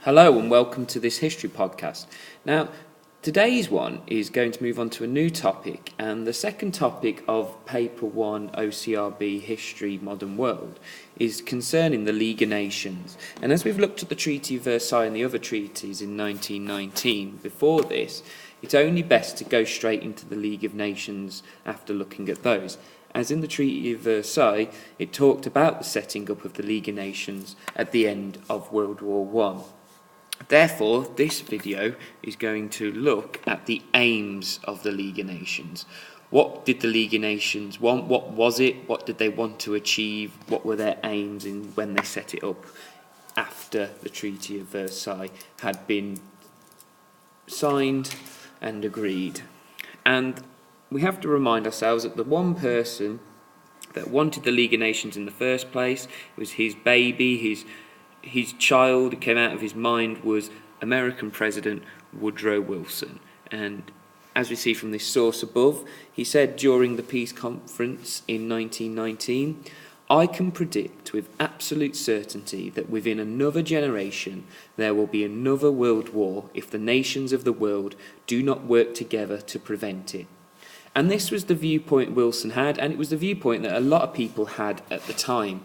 Hello and welcome to this history podcast. Now, today's one is going to move on to a new topic, and the second topic of Paper 1 OCRB History Modern World is concerning the League of Nations. And as we've looked at the Treaty of Versailles and the other treaties in 1919, before this, it's only best to go straight into the League of Nations after looking at those. As in the Treaty of Versailles, it talked about the setting up of the League of Nations at the end of World War I. Therefore, this video is going to look at the aims of the League of Nations. What did the League of Nations want? What was it? What did they want to achieve? What were their aims when they set it up after the Treaty of Versailles had been signed and agreed? And we have to remind ourselves that the one person that wanted the League of Nations in the first place was his baby, his child that came out of his mind was American President Woodrow Wilson. And as we see from this source above, he said during the peace conference in 1919, "I can predict with absolute certainty that within another generation there will be another world war if the nations of the world do not work together to prevent it." And this was the viewpoint Wilson had, and it was the viewpoint that a lot of people had at the time.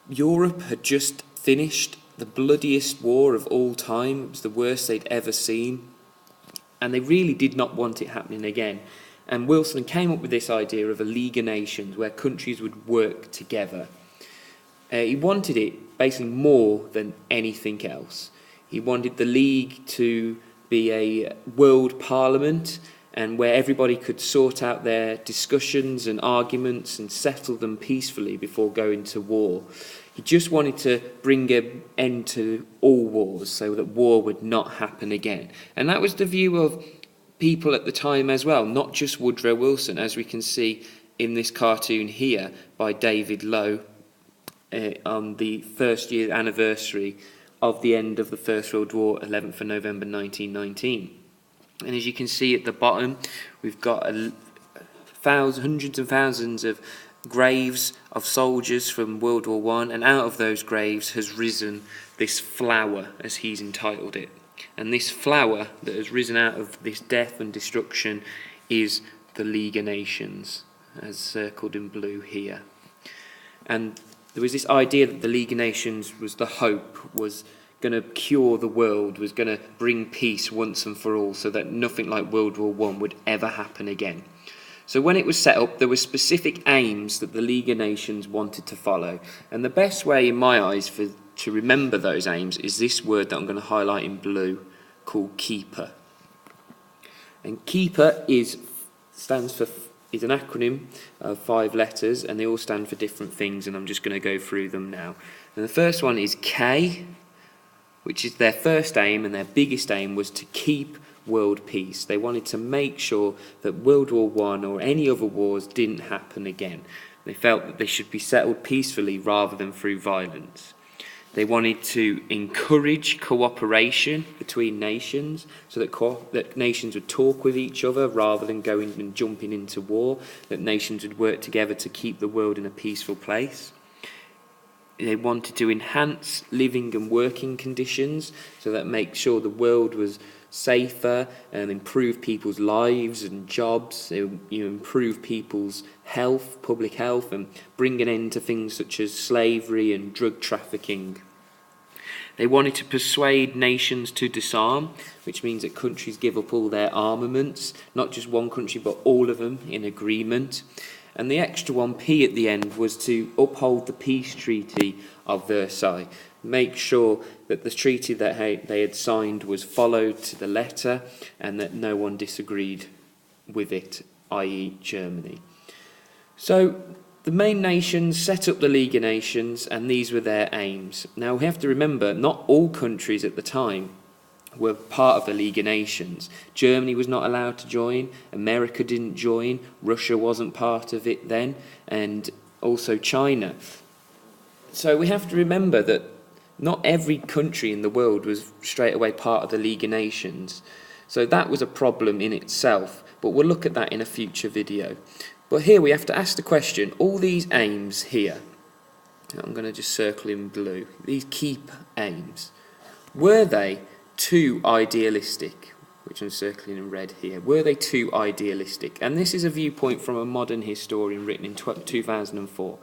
Europe had just finished the bloodiest war of all time. It was the worst they'd ever seen, and they really did not want it happening again. And Wilson came up with this idea of a League of Nations where countries would work together. He wanted it basically more than anything else. He wanted the League to be a world parliament, and where everybody could sort out their discussions and arguments and settle them peacefully before going to war. He just wanted to bring an end to all wars so that war would not happen again. And that was the view of people at the time as well, not just Woodrow Wilson, as we can see in this cartoon here by David Lowe on the first year anniversary of the end of the First World War, 11th of November 1919. And as you can see at the bottom, we've got hundreds and thousands of graves of soldiers from World War I, and out of those graves has risen this flower, as he's entitled it. And this flower that has risen out of this death and destruction is the League of Nations, as circled in blue here. And there was this idea that the League of Nations was the hope, was going to cure the world, was going to bring peace once and for all, so that nothing like World War I would ever happen again. So when it was set up, there were specific aims that the League of Nations wanted to follow. And the best way, in my eyes, to remember those aims is this word that I'm going to highlight in blue, called KEEPP. And KEEPP is an acronym of 5 letters, and they all stand for different things, and I'm just going to go through them now. And the first one is K, which is their first aim, and their biggest aim was to keep world peace. They wanted to make sure that World War I or any other wars didn't happen again. They felt that they should be settled peacefully rather than through violence. They wanted to encourage cooperation between nations, so that nations would talk with each other rather than going and jumping into war, that nations would work together to keep the world in a peaceful place. They wanted to enhance living and working conditions, so that make sure the world was safer and improve people's lives and jobs. Improve people's health, public health, and bring an end to things such as slavery and drug trafficking. They wanted to persuade nations to disarm, which means that countries give up all their armaments, not just one country but all of them in agreement. And the extra one, P at the end, was to uphold the peace treaty of Versailles. Make sure that the treaty that they had signed was followed to the letter and that no one disagreed with it, i.e. Germany. So the main nations set up the League of Nations, and these were their aims. Now we have to remember, not all countries at the time were part of the League of Nations. Germany was not allowed to join, America didn't join, Russia wasn't part of it then, and also China. So we have to remember that not every country in the world was straight away part of the League of Nations. So that was a problem in itself, but we'll look at that in a future video. But here we have to ask the question, all these aims here, I'm going to just circle in blue, these KEEPP aims, Were they too idealistic? Which I'm circling in red here. Were they too idealistic? And this is a viewpoint from a modern historian written in 2004.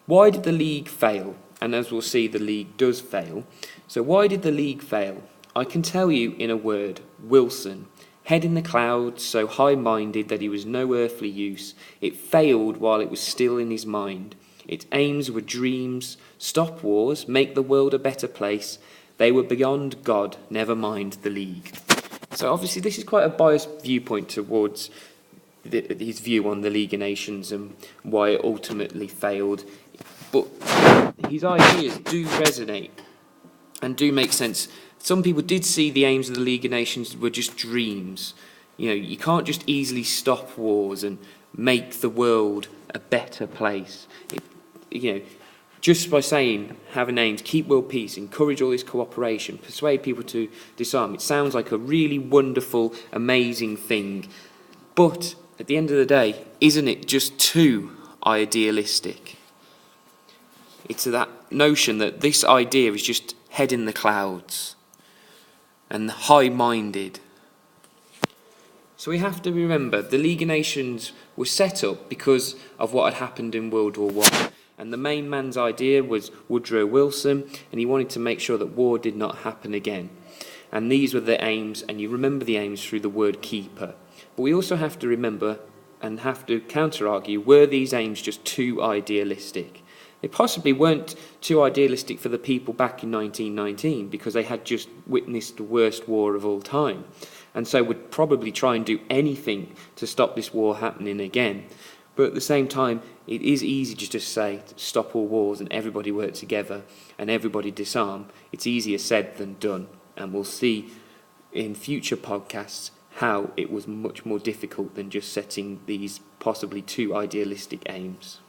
Why did the League fail? And as we'll see, the League does fail. So why did the League fail? I can tell you in a word: Wilson. Head in the clouds, so high-minded that he was no earthly use. It failed while it was still in his mind. Its aims were dreams: stop wars, make the world a better place. They were beyond God, never mind the League. So obviously this is quite a biased viewpoint towards his view on the League of Nations and why it ultimately failed. But his ideas do resonate and do make sense. Some people did see the aims of the League of Nations were just dreams. You can't just easily stop wars and make the world a better place. Just by saying, having aims, keep world peace, encourage all this cooperation, persuade people to disarm, it sounds like a really wonderful, amazing thing. But at the end of the day, isn't it just too idealistic? It's that notion that this idea is just head in the clouds and high-minded. So we have to remember the League of Nations was set up because of what had happened in World War I. And the main man's idea was Woodrow Wilson, and he wanted to make sure that war did not happen again. And these were the aims, and you remember the aims through the word keeper. But we also have to remember and have to counter-argue, were these aims just too idealistic? They possibly weren't too idealistic for the people back in 1919 because they had just witnessed the worst war of all time, and so would probably try and do anything to stop this war happening again. But at the same time, it is easy just to say, stop all wars and everybody work together and everybody disarm. It's easier said than done. And we'll see in future podcasts how it was much more difficult than just setting these possibly too idealistic aims.